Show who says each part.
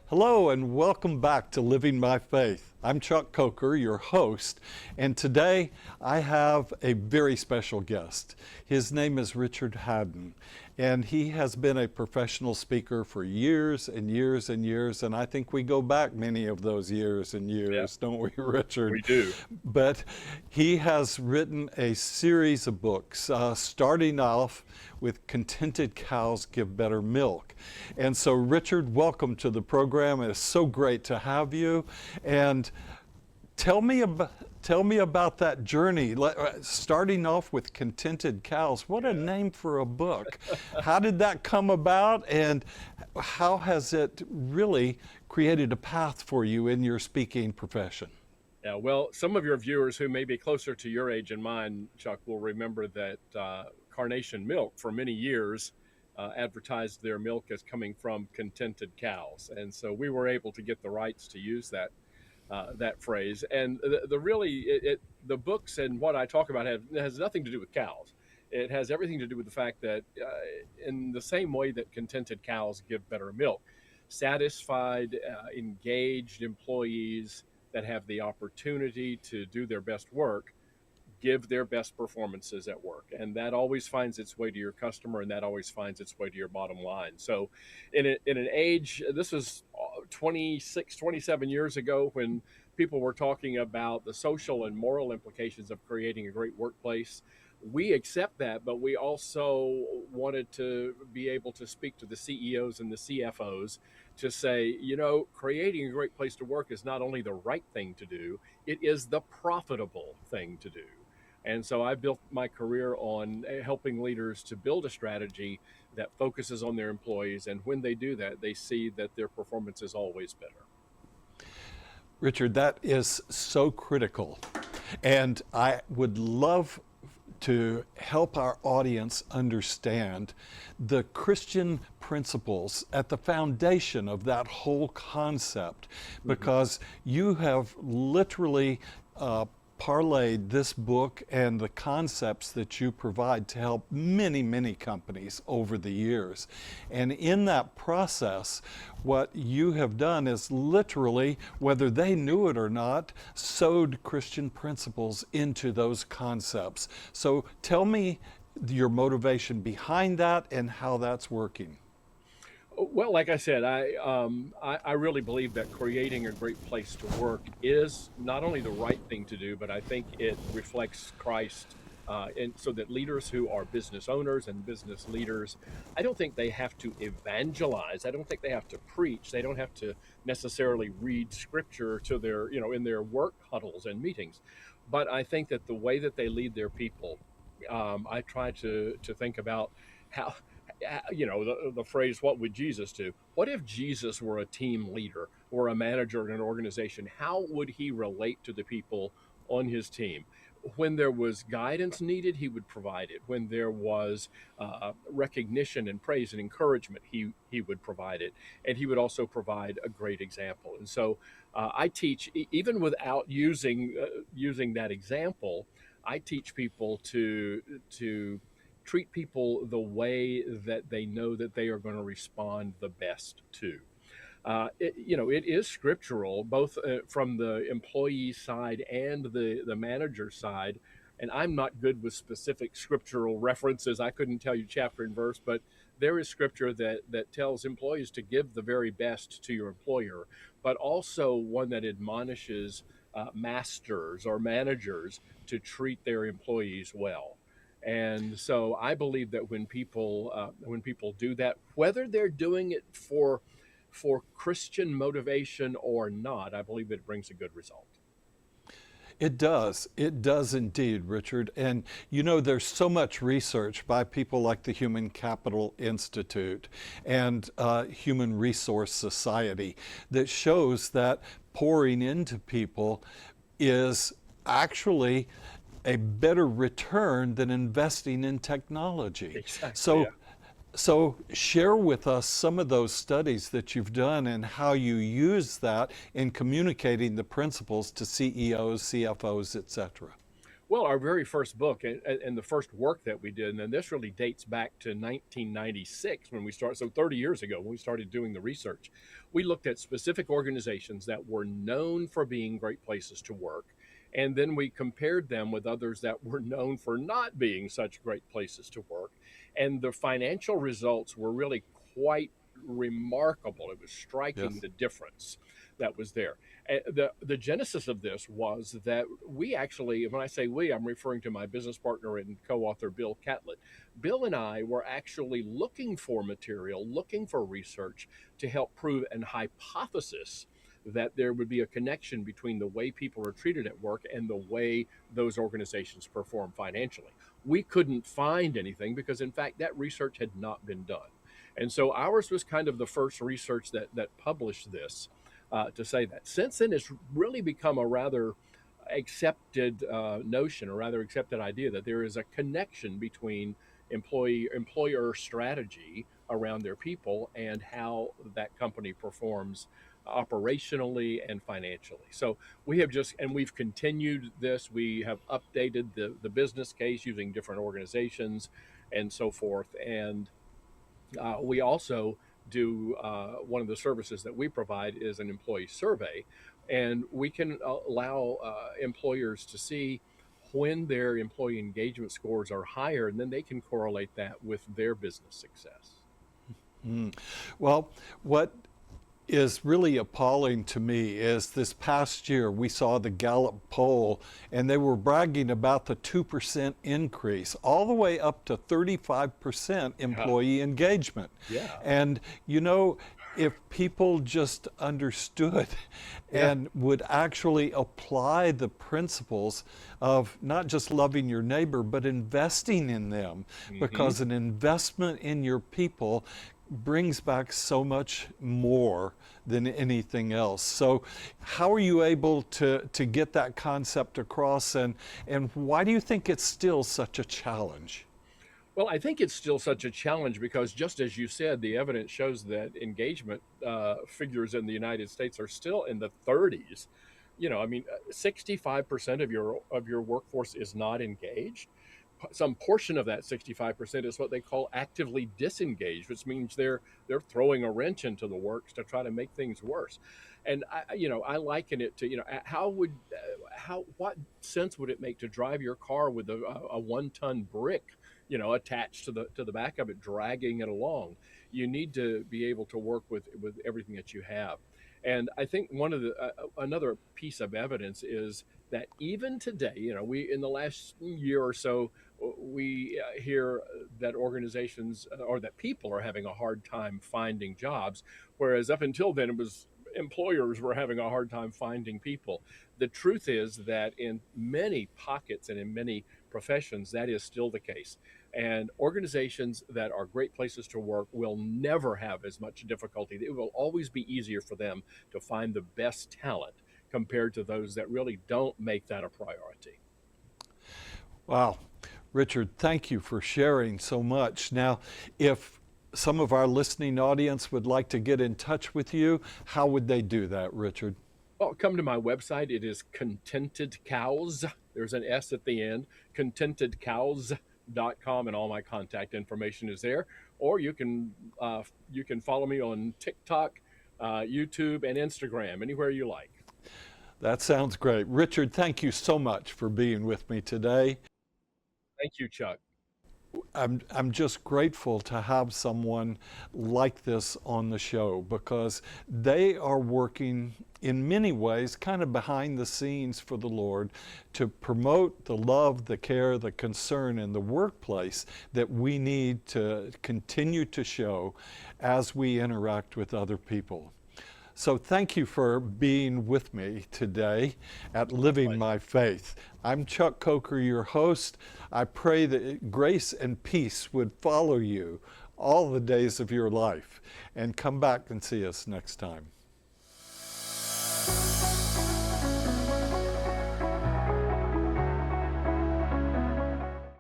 Speaker 1: Hello and welcome back to Living by Faith. I'm Chuck Coker, your host, and today I have a very special guest. His name is Richard Hadden, and he has been a professional speaker for years and years and years, and I think we go back many of those years and years, don't we, Richard?
Speaker 2: We do.
Speaker 1: But he has written a series of books, starting off with Contented Cows Give Better Milk. And so, Richard, welcome to the program. It's so great to have you. And tell me about that journey, starting off with Contented Cows. What a name for a book. How did that come about, and how has it really created a path for you in your speaking profession?
Speaker 2: Yeah, well, some of your viewers who may be closer to your age and mine, Chuck, will remember that Carnation Milk for many years advertised their milk as coming from contented cows. And so we were able to get the rights to use that phrase. And the books and what I talk about has nothing to do with cows. It has everything to do with the fact that in the same way that contented cows give better milk, satisfied, engaged employees that have the opportunity to do their best work give their best performances at work. And that always finds its way to your customer, and that always finds its way to your bottom line. So in an age, this was 26, 27 years ago, when people were talking about the social and moral implications of creating a great workplace. We accept that, but we also wanted to be able to speak to the CEOs and the CFOs to say, creating a great place to work is not only the right thing to do, it is the profitable thing to do. And so I built my career on helping leaders to build a strategy that focuses on their employees. And when they do that, they see that their performance is always better.
Speaker 1: Richard, that is so critical. And I would love to help our audience understand the Christian principles at the foundation of that whole concept, because you have literally parlayed this book and the concepts that you provide to help many, many companies over the years. And in that process, what you have done is literally, whether they knew it or not, sewed Christian principles into those concepts. So tell me your motivation behind that and how that's working.
Speaker 2: Well, like I said, I really believe that creating a great place to work is not only the right thing to do, but I think it reflects Christ. And so that leaders who are business owners and business leaders, I don't think they have to evangelize. I don't think they have to preach. They don't have to necessarily read scripture to their, in their work huddles and meetings. But I think that the way that they lead their people, I try to think about how, the phrase, what would Jesus do? What if Jesus were a team leader or a manager in an organization? How would he relate to the people on his team? When there was guidance needed, he would provide it. When there was recognition and praise and encouragement, he would provide it. And he would also provide a great example. And so I teach, even without using that example, I teach people to treat people the way that they know that they are going to respond the best to. It is scriptural, both from the employee side and the manager side. And I'm not good with specific scriptural references. I couldn't tell you chapter and verse, but there is scripture that tells employees to give the very best to your employer, but also one that admonishes masters or managers to treat their employees well. And so I believe that when people do that, whether they're doing it for Christian motivation or not, I believe it brings a good result.
Speaker 1: It does indeed, Richard. And there's so much research by people like the Human Capital Institute and Human Resource Society that shows that pouring into people is actually a better return than investing in technology.
Speaker 2: Exactly.
Speaker 1: So share with us some of those studies that you've done and how you use that in communicating the principles to CEOs, CFOs, etc.
Speaker 2: Well, our very first book and the first work that we did, and then this really dates back to 1996 when we started, so 30 years ago when we started doing the research. We looked at specific organizations that were known for being great places to work, and then we compared them with others that were known for not being such great places to work. And the financial results were really quite remarkable. It was striking
Speaker 1: Yes.
Speaker 2: the difference that was there. The genesis of this was that we actually, when I say we, I'm referring to my business partner and co-author Bill Catlett. Bill and I were actually looking for material, looking for research to help prove an hypothesis that there would be a connection between the way people are treated at work and the way those organizations perform financially. We couldn't find anything because, in fact, that research had not been done. And so ours was kind of the first research that published this, to say that. Since then, it's really become a rather accepted notion, or rather accepted idea, that there is a connection between employer strategy around their people and how that company performs operationally and financially. So we have just, and we've continued this. We have updated the business case using different organizations and so forth. And we also do, one of the services that we provide is an employee survey, and we can allow employers to see when their employee engagement scores are higher, and then they can correlate that with their business success.
Speaker 1: Mm. Well, what is really appalling to me is this past year we saw the Gallup poll, and they were bragging about the 2% increase, all the way up to 35% employee engagement.
Speaker 2: Yeah.
Speaker 1: And you know, if people just understood and would actually apply the principles of not just loving your neighbor, but investing in them, because an investment in your people brings back so much more than anything else. So how are you able to get that concept across, and why do you think it's still such a challenge?
Speaker 2: Well, I think it's still such a challenge because, just as you said, the evidence shows that engagement figures in the United States are still in the 30s. You know, I mean, 65% of your workforce is not engaged. Some portion of that 65% is what they call actively disengaged, which means they're throwing a wrench into the works to try to make things worse. And I liken it to, what sense would it make to drive your car with a 1-ton brick, attached to the back of it, dragging it along? You need to be able to work with everything that you have. And I think one of the another piece of evidence is that even today, we, in the last year or so, we hear that organizations, or that people are having a hard time finding jobs, whereas up until then it was employers were having a hard time finding people. The truth is that in many pockets and in many professions, that is still the case. And organizations that are great places to work will never have as much difficulty. It will always be easier for them to find the best talent compared to those that really don't make that a priority.
Speaker 1: Wow. Richard, thank you for sharing so much. Now, if some of our listening audience would like to get in touch with you, how would they do that, Richard?
Speaker 2: Well, come to my website. It is Contented Cows. There's an S at the end, contentedcows.com, and all my contact information is there. Or you can follow me on TikTok, YouTube, and Instagram, anywhere you like.
Speaker 1: That sounds great. Richard, thank you so much for being with me today.
Speaker 2: Thank you, Chuck.
Speaker 1: I'm just grateful to have someone like this on the show, because they are working in many ways kind of behind the scenes for the Lord to promote the love, the care, the concern in the workplace that we need to continue to show as we interact with other people. So thank you for being with me today at Living My Faith. I'm Chuck Coker, your host. I pray that grace and peace would follow you all the days of your life. And come back and see us next time.